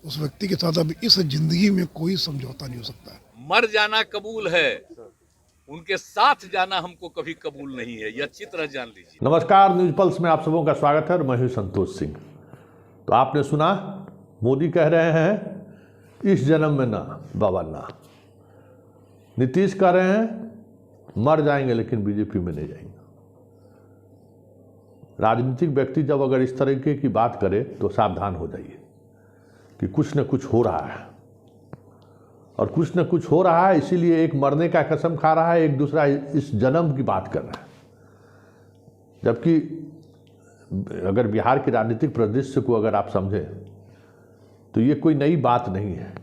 उस व्यक्ति के साथ अब इस जिंदगी में कोई समझौता नहीं हो सकता है। मर जाना कबूल है, उनके साथ जाना हमको कभी कबूल नहीं है, यह अच्छी तरह जान लीजिए। नमस्कार, न्यूज पल्स में आप सबों का स्वागत है और मैं हूं संतोष सिंह। तो आपने सुना, मोदी कह रहे हैं इस जन्म में ना बाबा ना। नीतीश कह रहे हैं मर जाएंगे लेकिन बीजेपी में नहीं जाएंगे। राजनीतिक व्यक्ति जब अगर इस तरीके की बात करे तो सावधान हो जाइए कि कुछ न कुछ हो रहा है, और कुछ न कुछ हो रहा है। इसीलिए एक मरने का कसम खा रहा है, एक दूसरा इस जन्म की बात कर रहा है। जबकि अगर बिहार के राजनीतिक परिदृश्य को अगर आप समझें तो ये कोई नई बात नहीं है।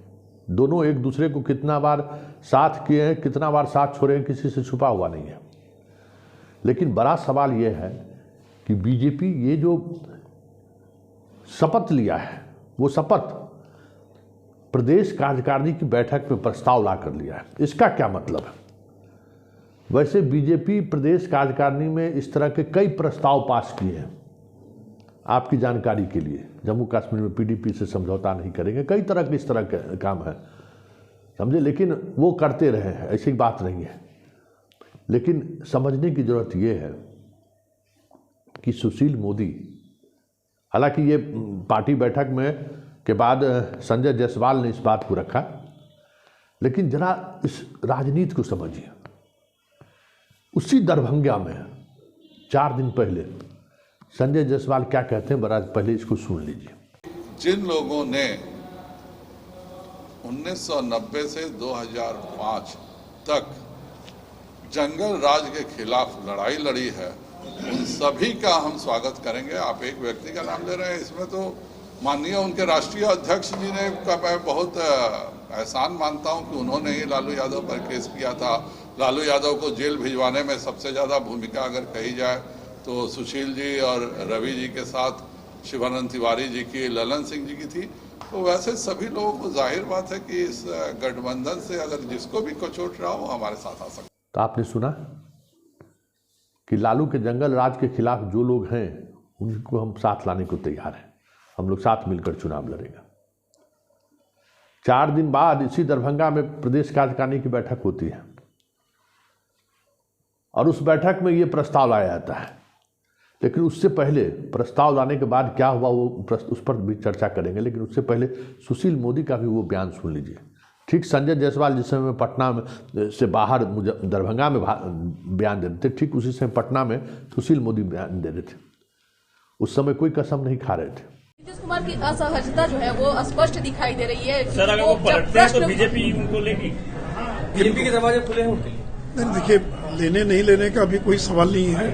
दोनों एक दूसरे को कितना बार साथ किए हैं, कितना बार साथ छोड़े हैं, किसी से छुपा हुआ नहीं है। लेकिन बड़ा सवाल ये है कि बीजेपी ये जो शपथ लिया है, वो शपथ प्रदेश कार्यकारिणी की बैठक में प्रस्ताव ला कर लिया है। इसका क्या मतलब है? वैसे बीजेपी प्रदेश कार्यकारिणी में इस तरह के कई प्रस्ताव पास किए हैं। आपकी जानकारी के लिए, जम्मू कश्मीर में पीडीपी से समझौता नहीं करेंगे, कई तरह के इस तरह के काम है, समझे। लेकिन वो करते रहे हैं, ऐसी बात नहीं है। लेकिन समझने की जरूरत ये है कि सुशील मोदी, हालांकि ये पार्टी बैठक में के बाद संजय जायसवाल ने इस बात को रखा, लेकिन जरा इस राजनीति को समझिए। उसी दरभंगा में 4 दिन पहले संजय जायसवाल क्या कहते हैं, बड़ा पहले इसको सुन लीजिए। जिन लोगों ने 1990 से 2005 तक जंगल राज के खिलाफ लड़ाई लड़ी है, उन सभी का हम स्वागत करेंगे। आप एक व्यक्ति का नाम ले रहे हैं, इसमें तो माननीय उनके राष्ट्रीय अध्यक्ष जी ने का मैं बहुत एहसान मानता हूं कि उन्होंने ही लालू यादव पर केस किया था। लालू यादव को जेल भिजवाने में सबसे ज़्यादा भूमिका अगर कही जाए तो सुशील जी और रवि जी के साथ शिवानंद तिवारी जी की, ललन सिंह जी की थी। तो वैसे सभी लोगों को जाहिर बात है कि इस गठबंधन से अगर जिसको भी कचोट रहा हो हमारे साथ आ सकता। तो आपने सुना कि लालू के जंगल राज के खिलाफ जो लोग हैं उनको हम साथ लाने को तैयार हैं, हम लोग साथ मिलकर चुनाव लड़ेंगे। 4 दिन बाद इसी दरभंगा में प्रदेश कार्यकारिणी की बैठक होती है, और उस बैठक में ये प्रस्ताव लाया जाता है। लेकिन उससे पहले, प्रस्ताव लाने के बाद क्या हुआ वो उस पर भी चर्चा करेंगे, लेकिन उससे पहले सुशील मोदी का भी वो बयान सुन लीजिए। ठीक संजय जायसवाल जिस समय पटना में से बाहर दरभंगा में बयान दे रहे थे, ठीक उसी समय पटना में सुशील मोदी बयान दे रहे थे। उस समय कोई कसम नहीं खा रहे थे। नीतीश कुमार की असहजता जो है वो स्पष्ट दिखाई दे रही है। सर, अगर वो पलटते हैं तो बीजेपी उनको लेगी, बीजेपी के दरवाजे खुले हैं उनके लिए। नहीं, देखिए, लेने नहीं लेने का अभी कोई सवाल नहीं है,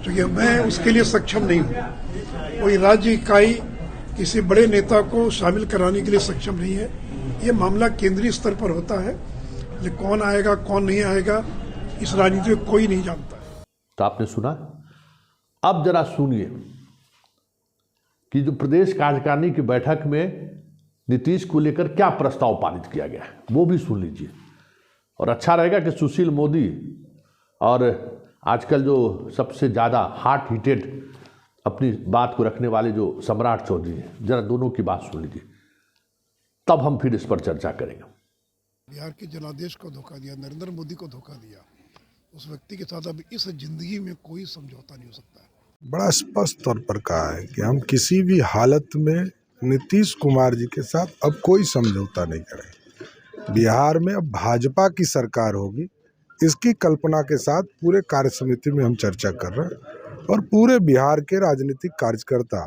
क्योंकि मैं उसके लिए सक्षम नहीं हूँ। कोई राज्य इकाई किसी बड़े नेता को शामिल कराने के लिए सक्षम नहीं है। ये मामला केंद्रीय स्तर पर होता है, लेकिन कौन आएगा कौन नहीं आएगा इस राजनीति में कोई नहीं जानता है। तो आपने सुना, अब जरा सुनिए कि जो प्रदेश कार्यकारिणी की बैठक में नीतीश को लेकर क्या प्रस्ताव पारित किया गया है, वो भी सुन लीजिए। और अच्छा रहेगा कि सुशील मोदी और आजकल जो सबसे ज़्यादा हार्ट हिटेड अपनी बात को रखने वाले जो सम्राट चौधरी हैं, जरा दोनों की बात सुन लीजिए, तब हम फिर इस पर चर्चा करेंगे। बिहार के जनादेश को धोखा दिया, नरेंद्र मोदी को धोखा दिया, उस व्यक्ति के साथ अब इस जिंदगी में कोई समझौता नहीं हो सकता है। बड़ा स्पष्ट तौर पर कहा है कि हम किसी भी हालत में नीतीश कुमार जी के साथ अब कोई समझौता नहीं करेंगे। बिहार में अब भाजपा की सरकार होगी, इसकी कल्पना के साथ पूरे कार्य समिति में हम चर्चा कर रहे हैं, और पूरे बिहार के राजनीतिक कार्यकर्ता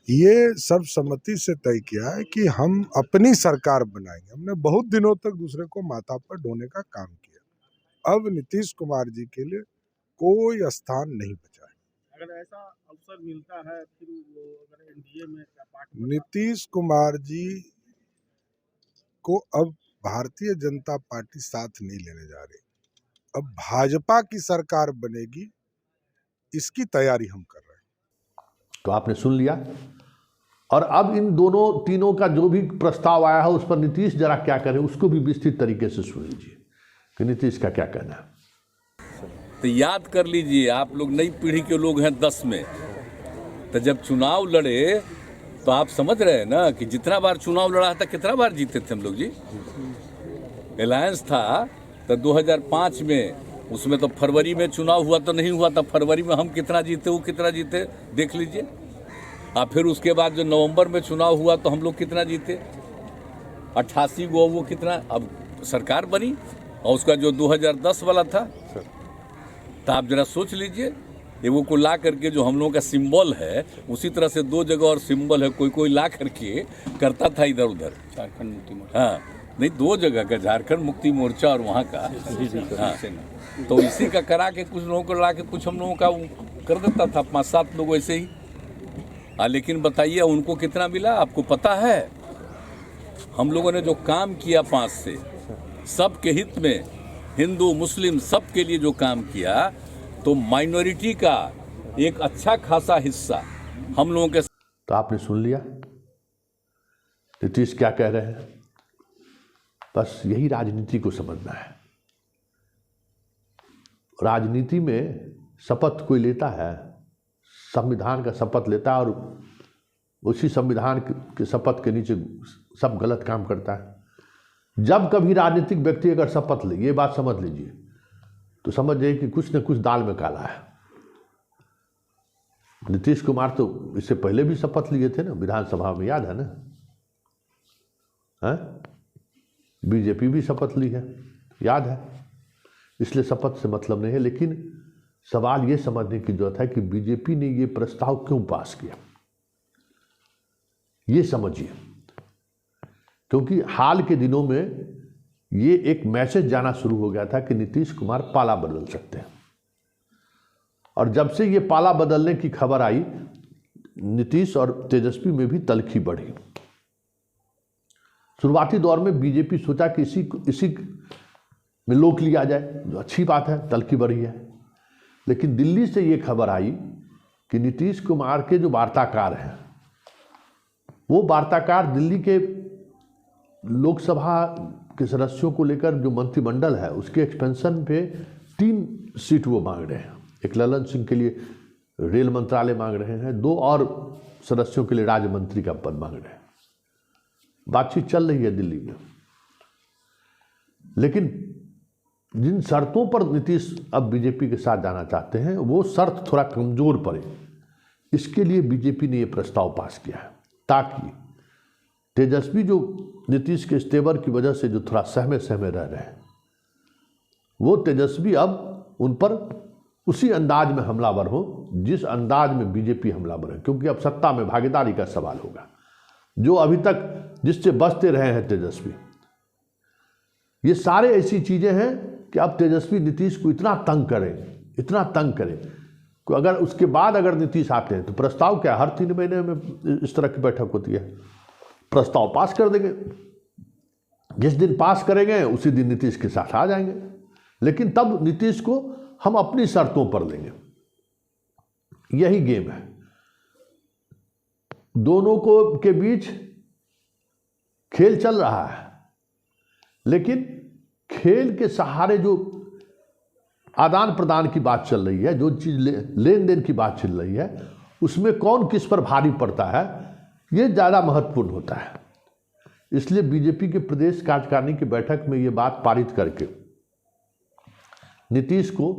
ये सब सम्मति से तय किया है कि हम अपनी सरकार बनाएंगे। हमने बहुत दिनों तक दूसरे को माथा पर ढोने का काम किया, अब नीतीश कुमार जी के लिए कोई स्थान नहीं बचा है। अगर ऐसा अवसर मिलता है फिर वो अगर एनडीए में नीतीश कुमार जी को अब भारतीय जनता पार्टी साथ नहीं लेने जा रही, अब भाजपा की सरकार बनेगी, इसकी तैयारी हम कर रहे हैं। तो आपने सुन लिया, और अब इन दोनों तीनों का जो भी प्रस्ताव आया है उस पर नीतीश जरा क्या करें उसको भी विस्तृत तरीके से सुन लीजिए कि नीतीश का क्या कहना है। तो याद कर लीजिए, आप लोग नई पीढ़ी के लोग हैं 10 में, तो जब चुनाव लड़े तो आप समझ रहे हैं ना कि जितना बार चुनाव लड़ा था कितना बार जीते थे हम लोग जी। अलायंस था तो 2005 में, उसमें तो फरवरी में चुनाव हुआ तो नहीं हुआ था, फरवरी में हम कितना जीते वो कितना जीते देख लीजिए। और फिर उसके बाद जो नवंबर में चुनाव हुआ तो हम लोग कितना जीते, 88 गो, वो कितना, अब सरकार बनी। और उसका जो 2010 वाला था, तो आप जरा सोच लीजिए, ये वो को ला करके जो हम लोगों का सिंबल है, उसी तरह से 2 जगह और सिंबल है, कोई कोई ला करके करता था इधर उधर। झारखंड मुक्ति मोर्चा, हाँ नहीं, 2 जगह का, झारखंड मुक्ति मोर्चा और वहाँ का। हाँ, तो इसी का करा के कुछ लोगों को ला के कुछ हम लोगों का कर देता था, 5-7 लोग ऐसे ही। लेकिन बताइए उनको कितना मिला, आपको पता है? हम लोगों ने जो काम किया 5 से, सबके हित में, हिंदू मुस्लिम सबके लिए जो काम किया, तो माइनॉरिटी का एक अच्छा खासा हिस्सा हम लोगों के। तो आपने सुन लिया नीतीश क्या कह रहे हैं। बस यही राजनीति को समझना है। राजनीति में शपथ कोई लेता है, संविधान का शपथ लेता है, और उसी संविधान के शपथ के नीचे सब गलत काम करता है। जब कभी राजनीतिक व्यक्ति अगर शपथ ले, ये बात समझ लीजिए, तो समझ जाइए कि कुछ न कुछ दाल में काला है। नीतीश कुमार तो इससे पहले भी शपथ लिए थे ना विधानसभा में, याद है ना? बीजेपी भी शपथ ली है, याद है? इसलिए शपथ से मतलब नहीं है। लेकिन सवाल ये समझने की जरूरत है कि बीजेपी ने ये प्रस्ताव क्यों पास किया, ये समझिए। क्योंकि हाल के दिनों में ये एक मैसेज जाना शुरू हो गया था कि नीतीश कुमार पाला बदल सकते हैं, और जब से ये पाला बदलने की खबर आई, नीतीश और तेजस्वी में भी तल्खी बढ़ी। शुरुआती दौर में बीजेपी सोचा कि इसी में लोक लिया जाए, जो अच्छी बात है, तल्खी बढ़ी है। लेकिन दिल्ली से ये खबर आई कि नीतीश कुमार के जो वार्ताकार हैं, वो वार्ताकार दिल्ली के लोकसभा के सदस्यों को लेकर जो मंत्रिमंडल है उसके एक्सपेंशन पे 3 सीट वो मांग रहे हैं। एक ललन सिंह के लिए रेल मंत्रालय मांग रहे हैं, 2 और सदस्यों के लिए राज्य मंत्री का पद मांग रहे हैं। बातचीत चल रही है दिल्ली में। लेकिन जिन शर्तों पर नीतीश अब बीजेपी के साथ जाना चाहते हैं, वो शर्त थोड़ा कमजोर पड़े, इसके लिए बीजेपी ने ये प्रस्ताव पास किया है, ताकि तेजस्वी जो नीतीश के इस तेवर की वजह से जो थोड़ा सहमे रह रहे हैं, वो तेजस्वी अब उन पर उसी अंदाज में हमलावर हो जिस अंदाज में बीजेपी हमलावर है। क्योंकि अब सत्ता में भागीदारी का सवाल होगा। जो अभी तक जिससे बचते रहे हैं तेजस्वी, ये सारे ऐसी चीजें हैं कि अब तेजस्वी नीतीश को इतना तंग करें कि अगर उसके बाद अगर नीतीश आते हैं तो प्रस्ताव क्या, हर 3 महीने में इस तरह की बैठक होती है, प्रस्ताव पास कर देंगे। जिस दिन पास करेंगे उसी दिन नीतीश के साथ आ जाएंगे। लेकिन तब नीतीश को हम अपनी शर्तों पर लेंगे। यही गेम है। दोनों को के बीच खेल चल रहा है, लेकिन खेल के सहारे जो आदान प्रदान की बात चल रही है, जो चीज लेन देन की बात चल रही है, उसमें कौन किस पर भारी पड़ता है, ये ज़्यादा महत्वपूर्ण होता है। इसलिए बीजेपी के प्रदेश कार्यकारिणी की बैठक में ये बात पारित करके नीतीश को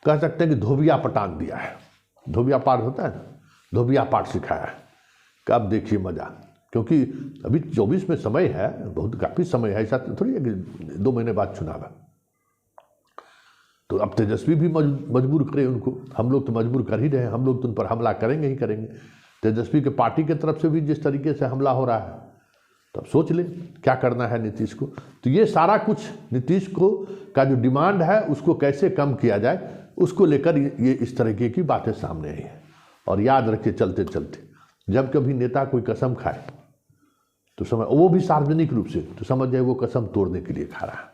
कह सकते हैं कि धोबिया पटान दिया है। धोबिया पाठ होता है ना, धोबिया पाठ सिखाया है कि अब देखिए मजा। क्योंकि अभी 24 में समय है, बहुत काफ़ी समय है, ऐसा थोड़ी है कि 2 महीने बाद चुनाव है। तो अब तेजस्वी भी मजबूर करें उनको, हम लोग तो मजबूर कर ही रहे हैं, हम लोग तो उन पर हमला करेंगे ही करेंगे। तेजस्वी के पार्टी की तरफ से भी जिस तरीके से हमला हो रहा है, तो अब सोच ले क्या करना है नीतीश को। तो ये सारा कुछ नीतीश को का जो डिमांड है उसको कैसे कम किया जाए, उसको लेकर ये इस तरीके की बातें सामने आई हैं। और याद रखिए, चलते चलते जब कभी नेता कोई कसम खाए तो समझ, वो भी सार्वजनिक रूप से, तो समझ जाए वो कसम तोड़ने के लिए खा रहा है।